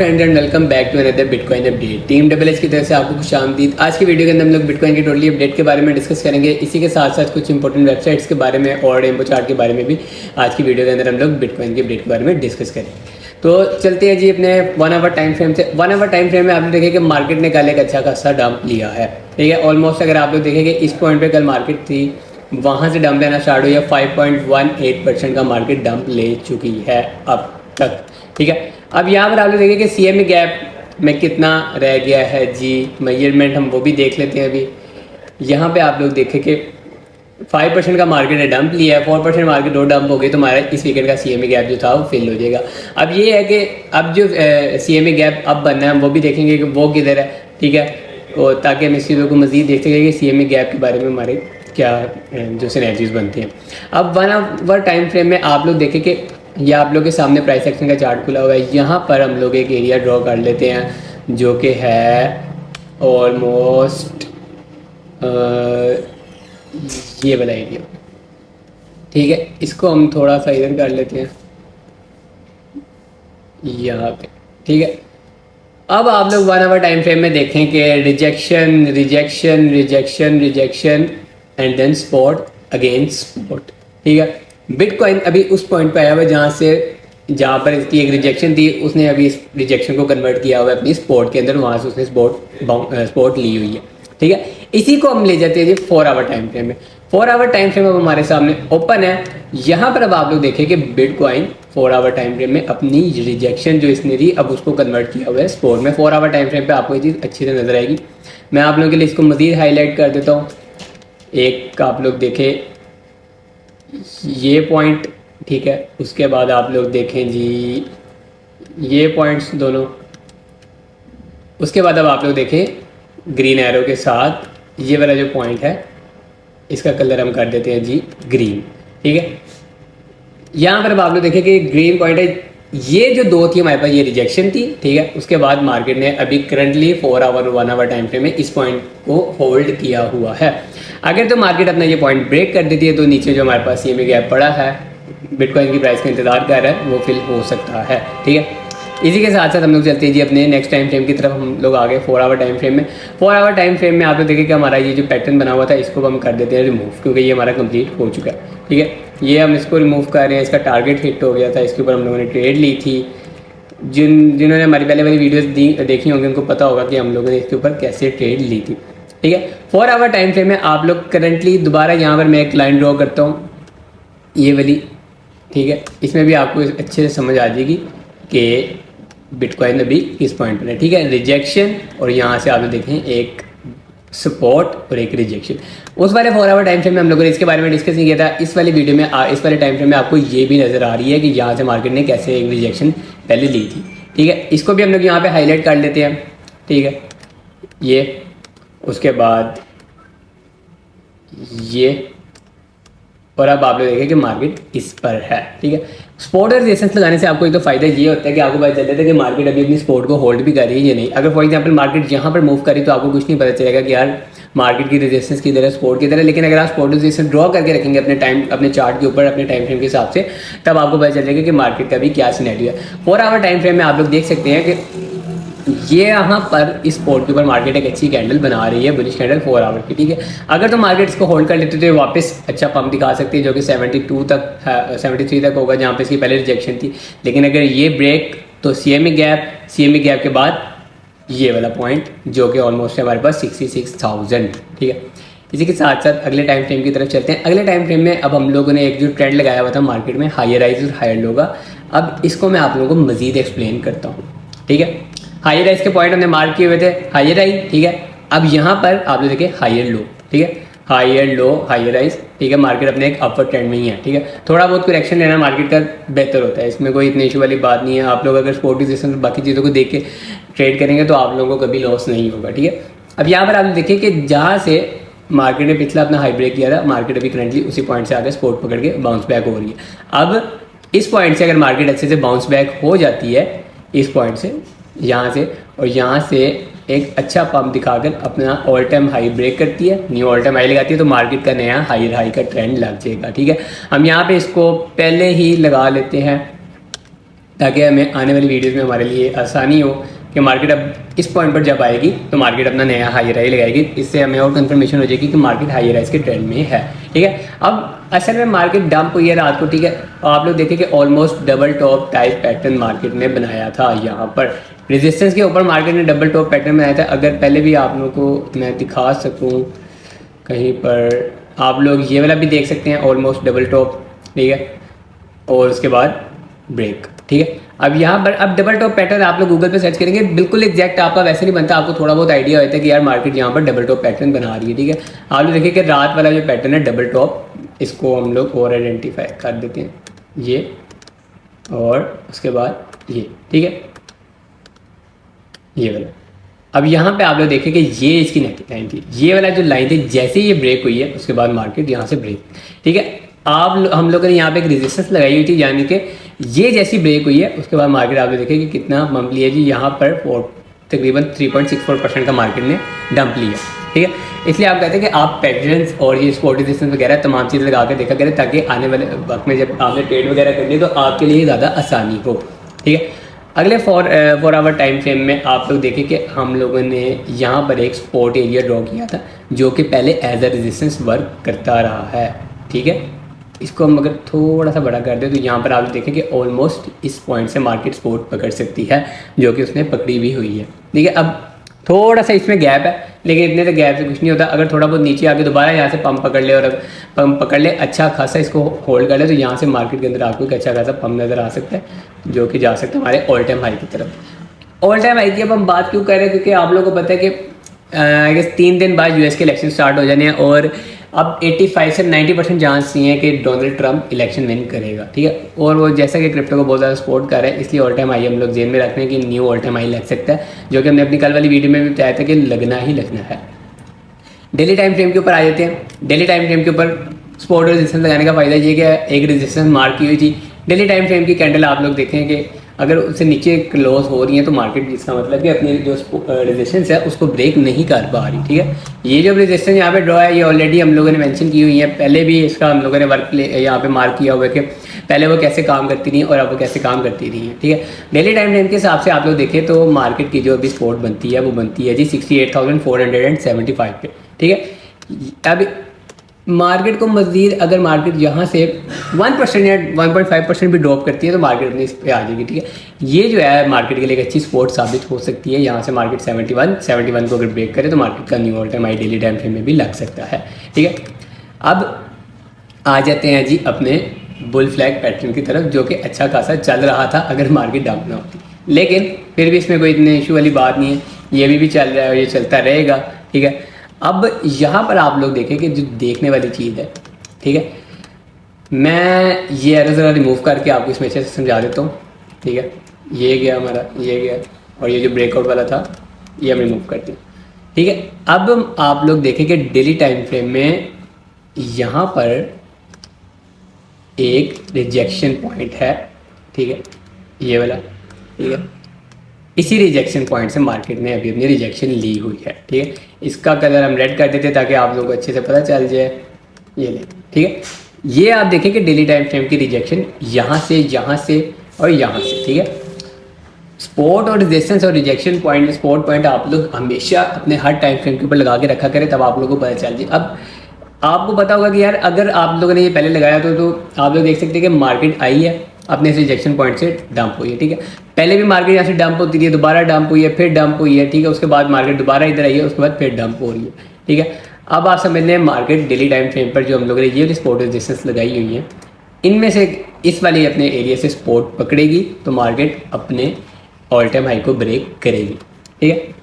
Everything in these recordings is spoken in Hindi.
Friends and welcome back to another bitcoin update. Team double H की तरफ से आपको खुशामदीद। आज की वीडियो के अंदर हम लोग बिटकॉइन की टोटली अपडेट के बारे में डिस्कस करेंगे। इसी के साथ साथ कुछ इंपॉर्टेंट वेबसाइट्स के बारे में और रेनबो चार्ट के बारे में भी आज की वीडियो के अंदर हम लोग बिटकॉइन की अपडेट के बारे में डिस्कस करेंगे। तो चलते हैं जी अपने 1 आवर टाइम फ्रेम से। 1 आवर टाइम फ्रेम में आप लोग देखें कि मार्केट ने कल एक अच्छा खासा डंप लिया है, ठीक है। ऑलमोस्ट अगर आप लोग देखेंगे इस पॉइंट पे कल मार्केट थी, वहाँ से डंप लेना स्टार्ट हुई है। 5.18% का मार्केट डंप ले चुकी है अब तक, ठीक है। अब यहाँ पर आप लोग देखें कि CME गैप में कितना रह गया है जी, मेजरमेंट हम वो भी देख लेते हैं। अभी यहाँ पे आप लोग देखें कि 5% का मार्केट ने डंप लिया है, 4% मार्केट और डंप हो गई तो हमारा इस वीकेंड का CME गैप जो था वो फिल हो जाएगा। अब ये है कि अब जो CME गैप अब बनना है हम वो भी देखेंगे कि वो किधर है, ठीक है। और ताकि हम इस चीज़ों को मज़ीद देख सकें कि CME गैप के बारे में हमारे क्या जो सिनेरियोज बनते हैं। अब 1 आवर टाइम फ्रेम में आप लोग देखें कि यह आप लोग के सामने प्राइस एक्शन का चार्ट खुला हुआ है। यहाँ पर हम लोग एक एरिया ड्रॉ कर लेते हैं जो कि है ऑलमोस्ट ये वाला एरिया, ठीक है। इसको हम थोड़ा सा इधर कर लेते हैं यहाँ पे, ठीक है। अब आप लोग 1 आवर टाइम फ्रेम में देखें कि rejection rejection rejection rejection and then spot again spot, ठीक है। बिटकॉइन अभी उस पॉइंट पे आया हुआ जहाँ पर इसकी एक रिजेक्शन थी, उसने अभी इस रिजेक्शन को कन्वर्ट किया हुआ है अपनी स्पॉट के अंदर, वहाँ से उसने स्पॉट ली हुई है, ठीक है। इसी को हम ले जाते हैं जी 4 आवर टाइम फ्रेम में। 4 आवर टाइम फ्रेम अब हमारे सामने ओपन है। यहाँ पर अब आप लोग देखें कि बिटकॉइन 4 आवर टाइम फ्रेम में अपनी रिजेक्शन जो इसने दी अब उसको कन्वर्ट किया हुआ है स्पॉट में। 4 आवर टाइम फ्रेम पे आपको ये चीज़ अच्छी से नजर आएगी। मैं आप लोगों के लिए इसको मज़ीद हाईलाइट कर देता हूँ। एक आप लोग देखें ये पॉइंट, ठीक है। उसके बाद आप लोग देखें जी ये पॉइंट्स दोनों। उसके बाद अब आप लोग देखें ग्रीन एरो के साथ ये वाला जो पॉइंट है इसका कलर हम कर देते हैं जी ग्रीन, ठीक है। यहाँ पर अब आप लोग देखें कि ग्रीन पॉइंट है। ये जो दो थी हमारे पास ये रिजेक्शन थी, ठीक है। उसके बाद मार्केट ने अभी करंटली 4 आवर और 1 आवर टाइम फ्रेम में इस पॉइंट को होल्ड किया हुआ है। अगर तो मार्केट अपना ये पॉइंट ब्रेक कर देती है तो नीचे जो हमारे पास CME गैप पड़ा है बिटकॉइन की प्राइस का इंतजार कर रहा है वो फिल हो सकता है, ठीक है। इसी के साथ साथ हम लोग चलते हैं जी अपने नेक्स्ट टाइम फ्रेम की तरफ। हम लोग आ गए 4 आवर टाइम फ्रेम में। 4 आवर टाइम फ्रेम में आप लोग देखें कि हमारा ये जो पैटर्न बना हुआ था इसको हम कर देते हैं रिमूव, क्योंकि ये हमारा कंप्लीट हो चुका है, ठीक है। ये हम इसको रिमूव कर रहे हैं। इसका टारगेट हिट हो गया था, इसके ऊपर हम लोगों ने ट्रेड ली थी। जिन्होंने हमारी पहले वाली वीडियोस देखी होंगी उनको पता होगा कि हम लोगों ने इसके ऊपर कैसे ट्रेड ली थी, ठीक है। 4 आवर टाइम फ्रेम में आप लोग करंटली दोबारा यहाँ पर मैं एक लाइन ड्रॉ करता हूँ ये वाली, ठीक है। इसमें भी आपको अच्छे से समझ आ जाएगी कि बिटकॉइन अभी किस पॉइंट पर है, ठीक है। रिजेक्शन और यहाँ से आप लोग देखें एक सपोर्ट और एक रिजेक्शन। उस वाले 4 आवर टाइम फ्रेम में हम लोगों ने इसके बारे में डिस्कस नहीं किया था। इस वाली वीडियो में इस वाले टाइम फ्रेम में आपको ये भी नज़र आ रही है कि यहाँ से मार्केट ने कैसे एक रिजेक्शन पहले ली थी, ठीक है। इसको भी हम लोग यहाँ पे हाईलाइट कर लेते हैं, ठीक है। ये उसके बाद ये और अब आप लोग देखें कि मार्केट इस पर है, ठीक है। स्पॉट और रेजिस्टेंस लगाने से आपको एक तो फायदा ये होता है कि आपको पता चल जाता है कि मार्केट अभी अपनी स्पॉट को होल्ड भी कर रही है या नहीं। अगर फॉर एग्जांपल मार्केट यहाँ पर मूव करी तो आपको कुछ नहीं पता चलेगा कि यार मार्केट की रेजिस्टेंस की तरह स्पॉट की तरह। लेकिन अगर आप स्पॉट रेजिस्टेंस ड्रॉ करके रखेंगे अपने चार्ट के ऊपर अपने टाइम फ्रेम के हिसाब से, तब आपको पता चल जाएगा कि मार्केट का भी क्या सिनेरियो है। 4 आवर टाइम फ्रेम में आप लोग देख सकते हैं कि ये यहाँ पर इस स्पॉट के ऊपर मार्केट एक अच्छी कैंडल बना रही है, बुलिश कैंडल 4 आवर की, ठीक है। अगर तो मार्केट इसको होल्ड कर लेते तो ये वापस अच्छा पंप दिखा सकती है जो कि 72 तक 73 तक होगा जहाँ पे इसकी पहले रिजेक्शन थी। लेकिन अगर ये ब्रेक तो CME गैप के बाद ये वाला पॉइंट जो कि ऑलमोस्ट है हमारे पास 66,000, ठीक है। इसी के साथ साथ अगले टाइम फ्रेम की तरफ चलते हैं। अगले टाइम फ्रेम में अब हम लोगों ने एक जो ट्रेंड लगाया हुआ था मार्केट में हायर राइज और हायर लो का, अब इसको मैं आप लोगों को मजीद एक्सप्लेन करता हूँ, ठीक है। हायर राइज के पॉइंट हमने मार्क किए हुए थे, हायर राइज, ठीक है। अब यहाँ पर आप लोग देखिए हायर लो, ठीक है। हायर लो हायर राइज, ठीक है। मार्केट अपने एक अपवर्ड ट्रेंड में ही है, ठीक है। थोड़ा बहुत करेक्शन लेना मार्केट का बेहतर होता है, इसमें कोई इतनी इशू वाली बात नहीं है। आप लोग अगर स्पॉट रेजिस्टेंस बाकी चीज़ों को देख के ट्रेड करेंगे तो आप लोगों को कभी लॉस नहीं होगा, ठीक है। अब यहाँ पर आप देखिए कि जहाँ से मार्केट ने पिछला अपना हाई ब्रेक किया था, मार्केट अभी करंटली उसी पॉइंट से आगे स्पॉट पकड़ के बाउंस बैक हो रही है। अब इस पॉइंट से अगर मार्केट अच्छे से बाउंस बैक हो जाती है इस पॉइंट से, यहाँ से और यहाँ से एक अच्छा पंप दिखाकर अपना ऑल टाइम हाई ब्रेक करती है, न्यू ऑल टाइम हाई लगाती है, तो मार्केट का नया हायर हाई का ट्रेंड लग जाएगा, ठीक है। हम यहाँ पे इसको पहले ही लगा लेते हैं ताकि हमें आने वाली वीडियोस में हमारे लिए आसानी हो कि मार्केट अब इस पॉइंट पर जब आएगी तो मार्केट अपना नया हाई राइज लगाएगी। इससे हमें और कंफर्मेशन हो जाएगी कि मार्केट हाई राइज के ट्रेंड में है। ठीक है, अब असल में मार्केट डंप हुई है रात को। ठीक है, आप लोग देखें कि almost double top type pattern market ने बनाया था। यहाँ पर रेजिस्टेंस के ऊपर मार्केट ने डबल टॉप पैटर्न बनाया था। अगर पहले भी आप लोगों को मैं दिखा सकूँ कहीं पर, आप लोग ये वाला भी देख सकते हैं, ऑलमोस्ट डबल टॉप। ठीक है, और उसके बाद ब्रेक। ठीक है, अब यहाँ पर अब डबल टॉप पैटर्न आप लोग गूगल पे सर्च करेंगे, बिल्कुल एग्जैक्ट आपका वैसे नहीं बनता, आपको थोड़ा बहुत आइडिया होता है कि यार मार्केट यहाँ पर डबल टॉप पैटर्न बना रही है। ठीक है, आप लोग देखिए कि रात वाला जो पैटर्न है डबल टॉप, इसको हम लोग और आइडेंटिफाई कर देते हैं, ये और उसके बाद ये। ठीक है, ये वाला। अब यहाँ पे आप लोग देखें कि ये इसकी नेक लाइन थी, ये वाला जो लाइन थी, जैसे ही ये ब्रेक हुई है उसके बाद मार्केट यहाँ से ब्रेक। ठीक है, हम लोगों ने यहाँ पे एक रेजिस्टेंस लगाई हुई थी, यानी कि ये जैसी ब्रेक हुई है उसके बाद मार्केट आप लोग देखें कि कितना पंप लिया जी, यहाँ पर तकरीबन 3.64% का मार्केट ने डंप लिया। ठीक है, इसलिए आप कहते हैं कि आप पैटर्न्स और ये स्पॉट रेजिस्टेंस वगैरह तमाम चीज़ें लगा कर देखा करें, ताकि आने वाले वक्त में जब आपने ट्रेड वगैरह करनी तो आपके लिए ज़्यादा आसानी हो। ठीक है, अगले 4 आवर टाइम फ्रेम में आप लोग देखें कि हम लोगों ने यहाँ पर एक स्पॉट एरिया ड्रॉ किया था जो कि पहले एज अ रेजिस्टेंस वर्क करता रहा है। ठीक है, इसको हम अगर थोड़ा सा बड़ा कर दें तो यहाँ पर आप देखें कि ऑलमोस्ट इस पॉइंट से मार्केट सपोर्ट पकड़ सकती है, जो कि उसने पकड़ी भी हुई है। ठीक है, अब थोड़ा सा इसमें गैप है, लेकिन इतने से गैप से कुछ नहीं होता। अगर थोड़ा बहुत नीचे आके दोबारा यहाँ से पंप पकड़ ले और पंप पकड़ ले, अच्छा खासा इसको होल्ड कर ले, तो यहाँ से मार्केट के अंदर आपको एक अच्छा खासा पंप नज़र आ सकता है, जो कि जा सकता है हमारे ऑल टाइम हाई की तरफ। ऑल टाइम हाई की अब हम बात क्यों कर रहे हैं, क्योंकि आप लोगों को पता है कि आई गेस 3 दिन बाद यूएस के इलेक्शन स्टार्ट हो जाने हैं और अब 85 से 90% चांस ये है कि डोनाल्ड ट्रंप इलेक्शन विन करेगा। ठीक है, और वो जैसा कि क्रिप्टो को बहुत ज़्यादा सपोर्ट कर रहा है, इसलिए ऑल टाइम हाई हम लोग जेन में रखने की न्यू ऑल टाइम हाई लग सकता है, जो कि हमने अपनी कल वाली वीडियो में भी बताया था कि लगना ही लगना है। डेली टाइम फ्रेम के ऊपर आ जाते हैं। डेली टाइम फ्रेम के ऊपर सपोर्ट और रेजिस्टेंस लगाने का फायदा ये कि एक रेजिस्टेंस मार्क की हुई थी। डेली टाइम फ्रेम की कैंडल आप लोग देखें कि अगर उससे नीचे क्लोज हो रही है तो मार्केट, जिसका मतलब कि अपनी जो रेजिस्टेंस है उसको ब्रेक नहीं कर पा रही। ठीक है, ये जो रेजिस्टेंस यहाँ पे ड्रॉ है ये ऑलरेडी हम लोगों ने मेंशन की हुई है, पहले भी इसका हम लोगों ने यहाँ पे मार्क किया हुआ है कि पहले वो कैसे काम करती रही और अब वो कैसे काम करती रही हैं। ठीक है, डेली टाइम फ्रेम के हिसाब से आप लोग देखें तो मार्केट की जो अभी सपोर्ट बनती है वो बनती है जी 68,475 पे। ठीक है, अब मार्केट को मज़ीद अगर मार्केट यहाँ से 1% या 1.5% भी ड्रॉप करती है तो मार्केट अपनी इस पर आ जाएगी। ठीक है, ये जो है मार्केट के लिए एक अच्छी सपोर्ट साबित हो सकती है। यहाँ से मार्केट 71 को अगर ब्रेक करे तो मार्केट का knew all time high daily time frame में भी लग सकता है। ठीक है, अब आ जाते हैं जी अपने बुल फ्लैग पैटर्न की तरफ, जो कि अच्छा खासा चल रहा था अगर मार्केट डाउन ना होती, लेकिन फिर भी इसमें कोई इतने इशू वाली बात नहीं है, ये भी चल रहा है और ये चलता रहेगा। ठीक है, अब यहाँ पर आप लोग देखें कि जो देखने वाली चीज़ है, ठीक है, मैं ये एरर ज़रा रिमूव करके आपको इसमें अच्छे से समझा देता हूँ। ठीक है, ये गया हमारा, ये गया, और ये जो ब्रेकआउट वाला था ये हम रिमूव करते हैं। ठीक है, अब आप लोग देखें कि डेली टाइम फ्रेम में यहाँ पर एक रिजेक्शन पॉइंट है। ठीक है, ये वाला। ठीक है, इसी रिजेक्शन पॉइंट से मार्केट ने अभी अपनी रिजेक्शन ली हुई है। ठीक है, इसका कलर हम रेड कर देते ताकि आप लोगों को अच्छे से पता चल जाए। ये ले, ठीक है, ये आप देखें कि डेली टाइम फ्रेम की रिजेक्शन यहाँ से और यहाँ से। ठीक है, सपोर्ट और रेजिस्टेंस और रिजेक्शन पॉइंट, सपोर्ट पॉइंट आप लोग हमेशा अपने हर टाइम फ्रेम के ऊपर लगा के रखा करें, तब आप लोगों को पता चल जाए। अब आपको पता होगा कि यार अगर आप लोगों ने ये पहले लगाया तो आप लोग देख सकते हैं कि मार्केट आई है अपने इस रिजेक्शन पॉइंट से डंप हुई है। ठीक है, पहले भी मार्केट यहाँ से डंप होती रही है, दोबारा डंप हुई है, फिर डंप हुई है। ठीक है, उसके बाद मार्केट दोबारा इधर आई है, उसके बाद फिर डंप हो रही है। ठीक है, अब आप समझ लें मार्केट डेली टाइम फ्रेम पर जो हम लोगों ने ये सपोर्ट रेजिस्टेंस लगाई हुई है, इनमें से इस वाली अपने एरिया से सपोर्ट पकड़ेगी तो मार्केट अपने ऑल टाइम हाई को ब्रेक करेगी। ठीक है,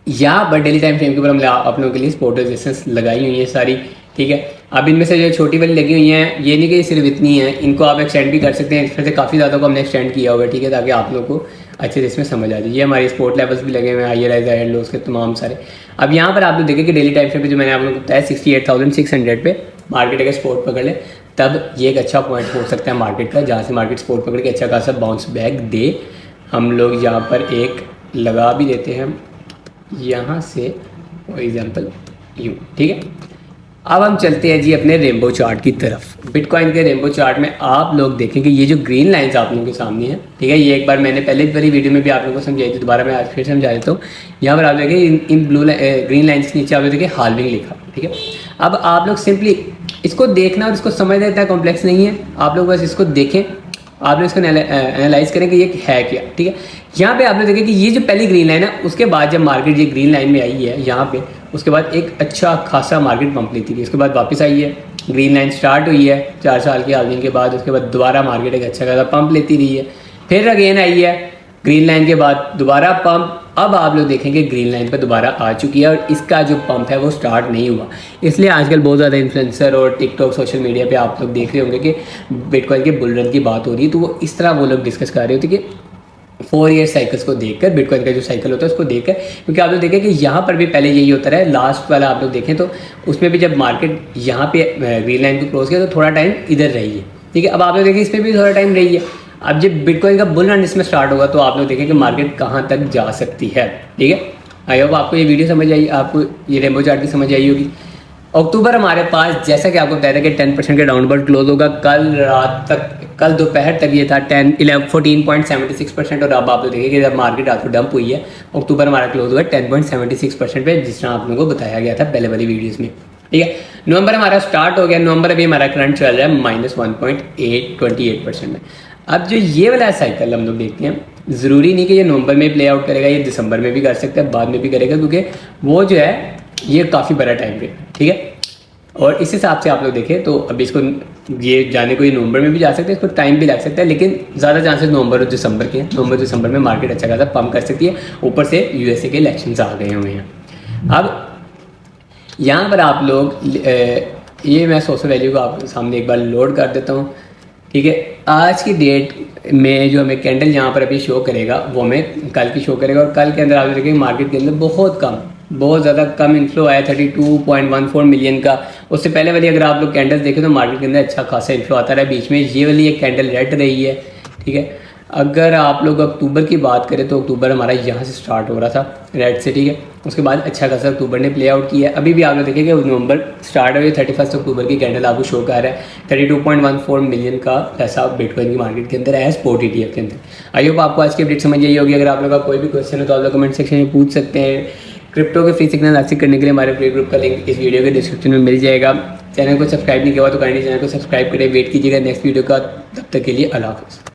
यहाँ पर डेली टाइम फ्रेम के ऊपर हम आप लोगों के लिए सपोर्ट रेजिस्टेंस लगाई हुई है सारी। ठीक है, अब इनमें से जो छोटी वाली लगी हुई हैं, ये नहीं कि सिर्फ इतनी है, इनको आप एक्सटेंड भी कर सकते हैं। इसमें से काफ़ी ज़्यादा को हमने एक्सटेंड किया हुआ है। ठीक है, ताकि आप लोगों को अच्छे से इसमें समझ आ जाए। ये हमारे स्पोर्ट लेवल्स भी लगे हुए हैं, हायर राइज हायर लोस के तमाम सारे। अब यहाँ पर आप लोग देखें कि डेली टाइम फ्रेम पे जो मैंने आप लोगों को बताया 68,600 पे मार्केट अगर सपोर्ट पकड़ ले तब ये एक अच्छा पॉइंट हो सकता है मार्केट का, जहाँ से मार्केट सपोर्ट पकड़ के अच्छा खासा बाउंस बैक दे। हम लोग यहाँ पर एक लगा भी देते हैं यहाँ से फॉर एग्जाम्पल यूँ। ठीक है, अब हम चलते हैं जी अपने रेनबो चार्ट की तरफ। बिटकॉइन के रेनबो चार्ट में आप लोग देखेंगे ये जो ग्रीन लाइंस आप लोगों के सामने है, ठीक है, ये एक बार मैंने पहले वाली वीडियो में भी आप लोगों को समझाई थी, दोबारा मैं आज फिर समझा देता हूँ। यहाँ पर आप देखें इन ग्रीन लाइन्स के नीचे आप लोग देखिए हाल्विंग लिखा, ठीक है। अब आप लोग सिंपली इसको देखना और इसको समझना इतना कॉम्प्लेक्स नहीं है, आप लोग बस इसको देखें, आप लोग इसको एनालाइज करें कि ये है क्या, ठीक है। यहाँ पे आप लोग देखें कि ये जो पहली ग्रीन लाइन है उसके बाद जब मार्केट ये ग्रीन लाइन में आई है यहाँ पे, उसके बाद एक अच्छा खासा मार्केट पंप लेती थी, उसके बाद वापस आई है, ग्रीन लाइन स्टार्ट हुई है 4 साल की हाल्विंग के बाद, उसके बाद दोबारा मार्केट एक अच्छा खासा पंप लेती रही है, फिर अगेन आई है ग्रीन लाइन के बाद दोबारा पंप। अब आप लोग देखेंगे ग्रीन लाइन पर दोबारा आ चुकी है और इसका जो पंप है वो स्टार्ट नहीं हुआ। इसलिए आजकल बहुत ज़्यादा इन्फ्लुएंसर और टिकटॉक सोशल मीडिया पे आप लोग देख रहे होंगे कि बिटकॉइन के बुल रन की बात हो रही है, तो वो इस तरह वो लोग डिस्कस कर रहे होते कि 4 ईयर साइकिल्स को देखकर, बिटकॉइन का जो साइकिल होता है उसको देखकर, क्योंकि आप लोग देखें कि यहाँ पर भी पहले यही होता रहा है। लास्ट वाला आप लोग देखें तो उसमें भी जब मार्केट यहाँ पे ग्रीन लाइन को क्रॉस किया तो थोड़ा टाइम इधर रही है, ठीक है। अब आप लोग देखें इसमें भी थोड़ा टाइम रही है। अब जब बिटकॉइन का बुल रन इसमें स्टार्ट होगा तो आप लोग देखें कि मार्केट कहाँ तक जा सकती है, ठीक है। आई होप आपको ये वीडियो समझ आई, आपको ये रेनबो चार्ट की समझ आई होगी। अक्टूबर हमारे पास जैसा कि आपको बताया था कि 10% के डाउनवर्ड क्लोज होगा। कल रात तक, कल दोपहर तक ये था 14.76% और अब आप लोग देखिए कि जब मार्केट रात को डंप हुई है, अक्टूबर हमारा क्लोज हुआ 10.76% पे, जिस तरह आप लोगों को बताया गया था पहले वाली वीडियोस में, ठीक है। नवंबर हमारा स्टार्ट हो गया, नवंबर अभी हमारा करंट चल रहा है -1.28% में। अब जो ये वाला साइकिल हम लोग देखते हैं, ज़रूरी नहीं कि ये नवंबर में प्ले आउट करेगा, ये दिसंबर में भी कर सकता है, बाद में भी करेगा, क्योंकि वो जो है ये काफ़ी बड़ा टाइम फ्रेम, ठीक है। और इस हिसाब से आप लोग देखें तो अभी इसको ये जाने को ये नवंबर में भी जा सकते हैं, इसको टाइम भी लग सकता है, लेकिन ज़्यादा चांसेस नवंबर और दिसंबर के हैं। नवंबर दिसंबर में मार्केट अच्छा खासा पंप कर सकती है, ऊपर से यूएसए के इलेक्शंस आ गए हुए हैं। अब यहाँ पर आप लोग ये मैं सोशल वैल्यू को आपके सामने एक बार लोड कर देता हूँ, ठीक है। आज की डेट में जो हमें कैंडल यहाँ पर अभी शो करेगा वो हमें कल की शो करेगा, और कल के अंदर आप देखेंगे मार्केट के अंदर बहुत ज़्यादा कम इन्फ्लो आया 32.14 मिलियन का। उससे पहले वाली अगर आप लोग कैंडल्स देखें तो मार्केट के अंदर अच्छा खासा इन्फ्लो आता रहा है। बीच में ये वाली एक कैंडल रेड रही है, ठीक है। अगर आप लोग अक्टूबर की बात करें तो अक्टूबर हमारा यहाँ से स्टार्ट हो रहा था रेड से, ठीक है। उसके बाद अच्छा खासा अक्टूबर ने प्ले आउट किया है। अभी भी आप लोग देखेंगे नवंबर स्टार्ट हुई 31 अक्टूबर की कैंडल आपको शो कर रहा है 32.14 मिलियन का पैसा बिटकॉइन की मार्केट के अंदर है स्पॉट ETF के अंदर। आई होप आपको आज की अपडेट समझ आई होगी। अगर आप लोग का कोई भी क्वेश्चन है तो आप लोग कमेंट सेक्शन में पूछ सकते हैं। क्रिप्टो के फ्री सिग्नल एक्सेस करने के लिए हमारे फ्री ग्रुप का लिंक इस वीडियो के डिस्क्रिप्शन में मिल जाएगा। चैनल को सब्सक्राइब नहीं किया हुआ तो काइंडली चैनल को सब्सक्राइब करें। वेट कीजिएगा नेक्स्ट वीडियो का, तब तक के लिए अल्लाह हाफ़िज़।